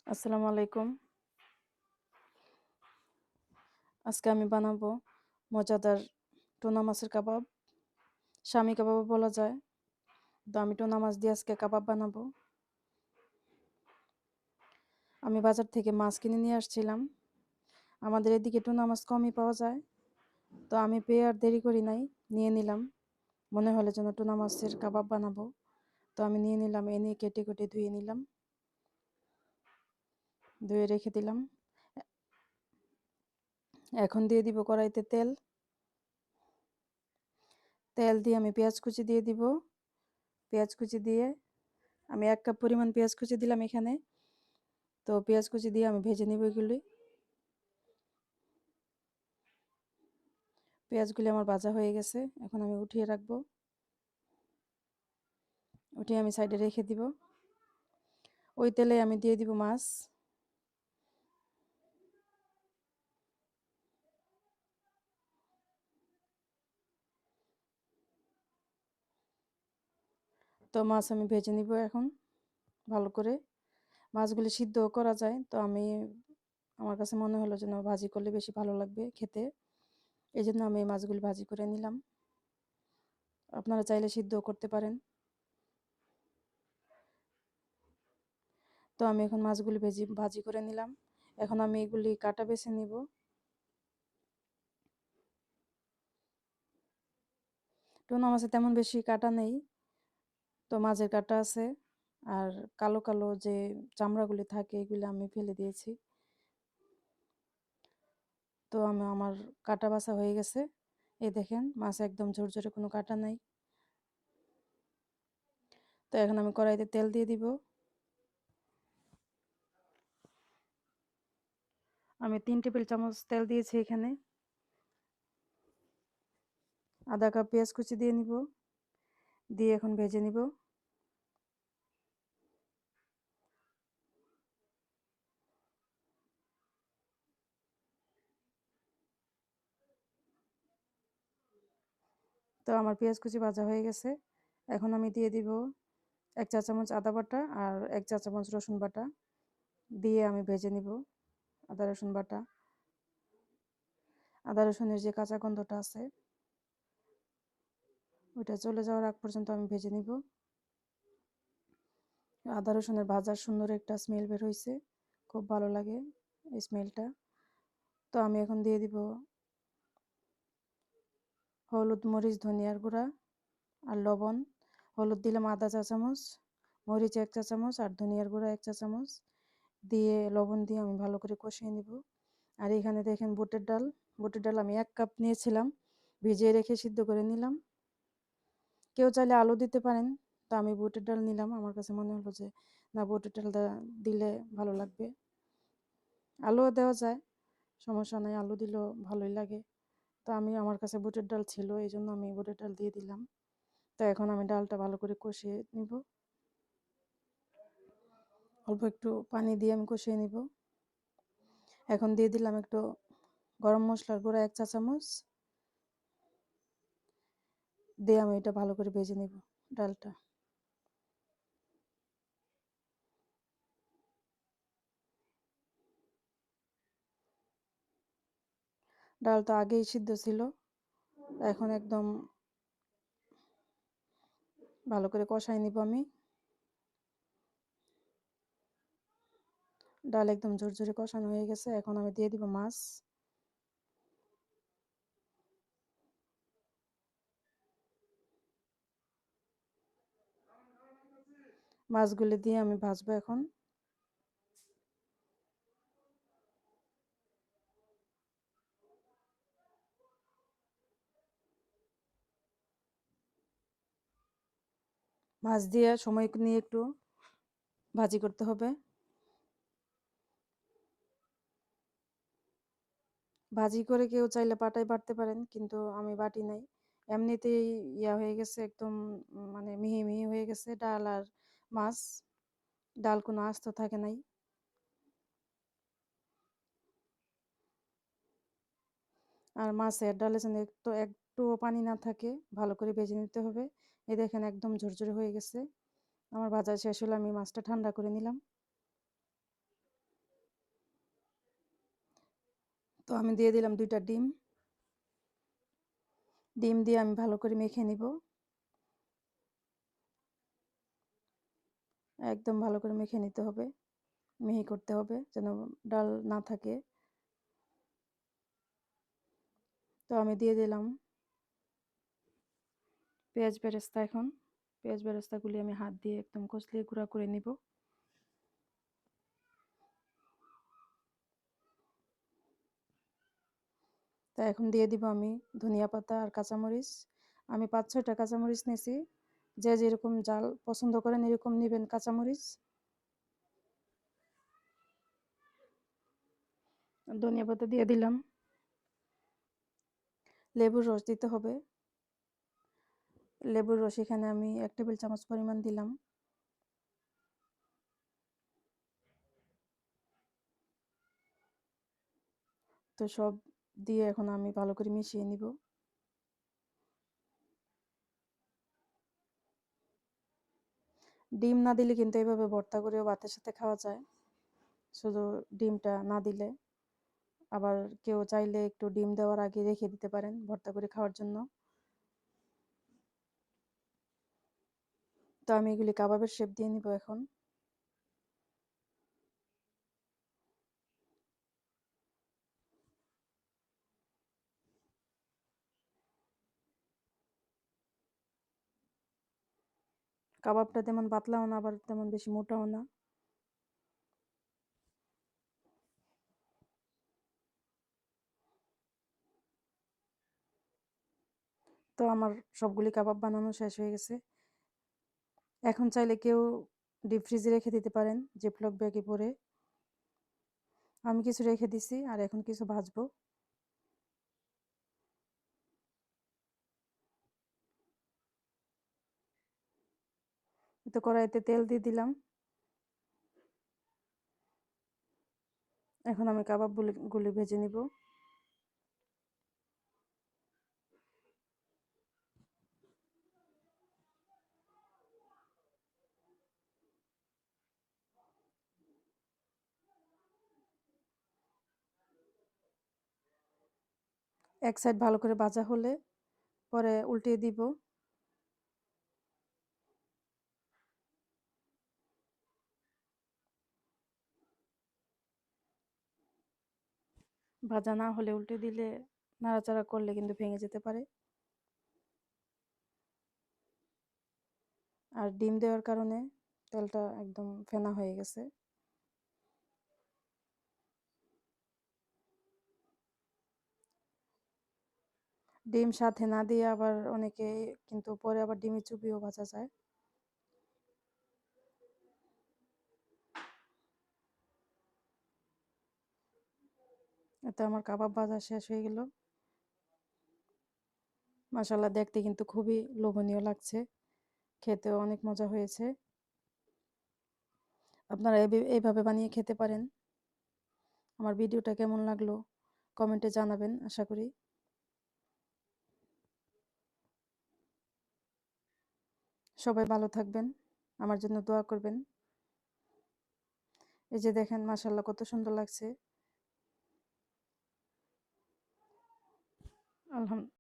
আসসালামু আলাইকুম। আজকে আমি বানাবো মজাদার টুনা মাছের কাবাব। স্বামী কাবাবও বলা যায়। তো আমি টুনা মাছ দিয়ে আজকে কাবাব বানাবো। আমি বাজার থেকে মাছ কিনে নিয়ে আসছিলাম। আমাদের এদিকে টুনা মাছ কমই পাওয়া যায়। তো আমি পেয়ে আর দেরি করি নাই, নিয়ে নিলাম। মনে হলো যেন টুনা মাছের কাবাব বানাবো। তো আমি নিয়ে নিলাম, এনে কেটে কেটে ধুয়ে নিলাম, ধুয়ে রেখে দিলাম। এখন দিয়ে দিব কড়াইতে তেল। তেল দিয়ে আমি পেঁয়াজ কুচি দিয়ে দিব। পেঁয়াজ কুচি দিয়ে আমি 1 কাপ পরিমাণ পেঁয়াজ কুচি দিলাম এখানে। তো পেঁয়াজ কুচি দিয়ে আমি ভেজে নিব এগুলি। পেঁয়াজগুলি আমার ভাজা হয়ে গেছে, এখন আমি উঠিয়ে রাখবো। উঠিয়ে আমি সাইডে রেখে দিব। ওই তেলে আমি দিয়ে দিব মাছ। তো মাছ আমি ভেজে নিব এখন ভালো করে। মাছগুলি সিদ্ধ করা যায়, তো আমার কাছে মনে হলো যেন ভাজি করলে বেশি ভালো লাগবে খেতে। এই জন্য আমি মাছগুলি ভাজি করে নিলাম। আপনারা চাইলে সিদ্ধও করতে পারেন। তো আমি এখন মাছগুলি ভাজি করে নিলাম। এখন আমি এগুলি কাটা বেছে নিব। টুনা মাছে তেমন বেশি কাটা নেই, তো মাঝের কাটা আছে। আর কালো কালো যে চামড়াগুলি থাকে এগুলি আমি ফেলে দিয়েছি। তো আমার কাটা বাছা হয়ে গেছে। এই দেখেন মাছ একদম ঝরঝরে, কোনো কাটা নাই। তো এখন আমি কড়াইতে তেল দিয়ে দিব। আমি 3 টেবিল চামচ তেল দিয়েছি এখানে। আধা কাপ পেঁয়াজ কুচি দিয়ে নিব, দিয়ে এখন ভেজে নিব। তো আমার পেঁয়াজ কুচি ভাজা হয়ে গেছে। এখন আমি দিয়ে দিব 1 চা চামচ আদা বাটা আর 1 চা চামচ রসুন বাটা, দিয়ে আমি ভেজে নিব। আদা রসুন বাটা, আদা রসুনের যে কাঁচা গন্ধটা আছে ওইটা চলে যাওয়ার আগ পর্যন্ত আমি ভেজে নিব। আদা রসুনের ভাজার সুন্দর একটা স্মেল বের হয়েছে, খুব ভালো লাগে এই স্মেলটা। তো আমি এখন দিয়ে দিব হলুদ, মরিচ, ধনিয়ার গুঁড়া আর লবণ। হলুদ দিলাম আধা চা চামচ, মরিচ 1 চা চামচ আর ধনিয়ার গুঁড়া 1 চা চামচ, দিয়ে লবণ দিয়ে আমি ভালো করে কষিয়ে নিব। আর এখানে দেখেন বুটের ডাল। বুটের ডাল আমি 1 কাপ নিয়েছিলাম, ভিজিয়ে রেখে সিদ্ধ করে নিলাম। কেউ চাইলে আলু দিতে পারেন, তো আমি বুটের ডাল নিলাম। আমার কাছে মনে হলো যে না, বুটের ডালটা দিলে ভালো লাগবে। আলুও দেওয়া যায়, সমস্যা নাই, আলু দিলেও ভালোই লাগে। তো আমার কাছে বুটের ডাল ছিল, এই জন্য আমি বুটের ডাল দিয়ে দিলাম। তো এখন আমি ডালটা ভালো করে কষিয়ে নিব। অল্প একটু পানি দিয়ে আমি কষিয়ে নিব। এখন দিয়ে দিলাম একটু গরম মশলার গুঁড়া 1 চা চামচ, দিয়ে আমি এটা ভালো করে ভেজে নিব ডালটা। ডাল তো আগেই সিদ্ধ ছিল, এখন একদম ভালো করে কষাই নিব আমি। ডাল একদম ঝরঝরে কষানো হয়ে গেছে, এখন আমি দিয়ে দিব মাছ। মাছগুলি দিয়ে আমি ভাজবো এখন। মাছ দিয়ে সময় নিয়ে একটু ভাজি করতে হবে। ভাজি করে কেউ চাইলে পাটায় বাটতে পারেন, কিন্তু আমি বাটি নাই। এমনিতেই হয়ে গেছে একদম, মানে মিহি মিহি হয়ে গেছে ডাল আর মাছ। ডাল কোনো আস্ত থাকে নাই। আর মাছের ডালে যেন একটুও পানি না থাকে, ভালো করে ভেজে নিতে হবে। এই দেখেন একদম ঝরঝরে হয়ে গেছে। আমার ভাজা শেষ হলে আমি মাছটা ঠান্ডা করে নিলাম। তো আমি দিয়ে দিলাম 2টা ডিম। ডিম দিয়ে আমি ভালো করে মেখে নিব, একদম ভালো করে মেখে নিতে হবে, মিহি করতে হবে যেন ডাল না থাকে। তো আমি দিয়ে দিলাম পেঁয়াজ বেরেস্তা। এখন পেঁয়াজ বেরেস্তাগুলি আমি হাত দিয়ে একদম কষলিয়ে গুঁড়া করে নিব। তা এখন দিয়ে দিব আমি ধনিয়া পাতা আর কাঁচামরিচ। আমি 5-6টা কাঁচামরিচ নিয়েছি, যে যেরকম ঝাল পছন্দ করেন এরকম নেবেন কাঁচামরিচ। ধনিয়া পাতা দিয়ে দিলাম, লেবুর রস দিতে হবে। লেবুর রস এখানে আমি 1 টেবিল চামচ পরিমাণ দিলাম। তো সব দিয়ে এখন আমি ভালো করে মিশিয়ে নিব। ডিম না দিলে কিন্তু এভাবে ভর্তা করেও ভাতের সাথে খাওয়া যায়, শুধু ডিমটা না দিলে। আবার কেউ চাইলে একটু ডিম দেওয়ার আগে রেখে দিতে পারেন ভর্তা করে খাওয়ার জন্য। তো আমি এগুলি কাবাবের শেপ দিয়ে নিব এখন। কাবাবটা তেমন পাতলাও না আবার তেমন বেশি মোটাও না। তো আমার সবগুলি কাবাব বানানো শেষ হয়ে গেছে। এখন চাইলে কেউ ডিপ ফ্রিজে রেখে দিতে পারেন জিপলক ব্যাগে ভরে। আমি কিছু রেখে দিছি আর এখন কিছু ভাজবো। তো কড়াইতে তেল দিয়ে দিলাম। এখন আমি কাবাব গুলি ভেজে নিব। এক সাইড ভালো করে ভাজা হলে পরে উল্টিয়ে দিব। ভাজা না হলে উল্টে দিলে, নাড়াচাড়া করলে কিন্তু ভেঙে যেতে পারে। আর ডিম দেওয়ার কারণে তেলটা একদম ফেনা হয়ে গেছে। ডিম সাথে না দিয়ে আবার অনেকে কিন্তু পরে আবার ডিমে চুবিয়েও ভাজা যায়। এতে আমার কাবাব ভাজা শেষ হয়ে গেল। মাশাআল্লাহ, দেখতে কিন্তু খুবই লোভনীয় লাগছে, খেতেও অনেক মজা হয়েছে। আপনারা এইভাবে বানিয়ে খেতে পারেন। আমার ভিডিওটা কেমন লাগলো কমেন্টে জানাবেন আশা করি। সবাই ভালো থাকবেন, আমার জন্য দোয়া করবেন। এই যে দেখেন মাশাআল্লাহ কত সুন্দর লাগছে। আলহামদুলিল্লাহ।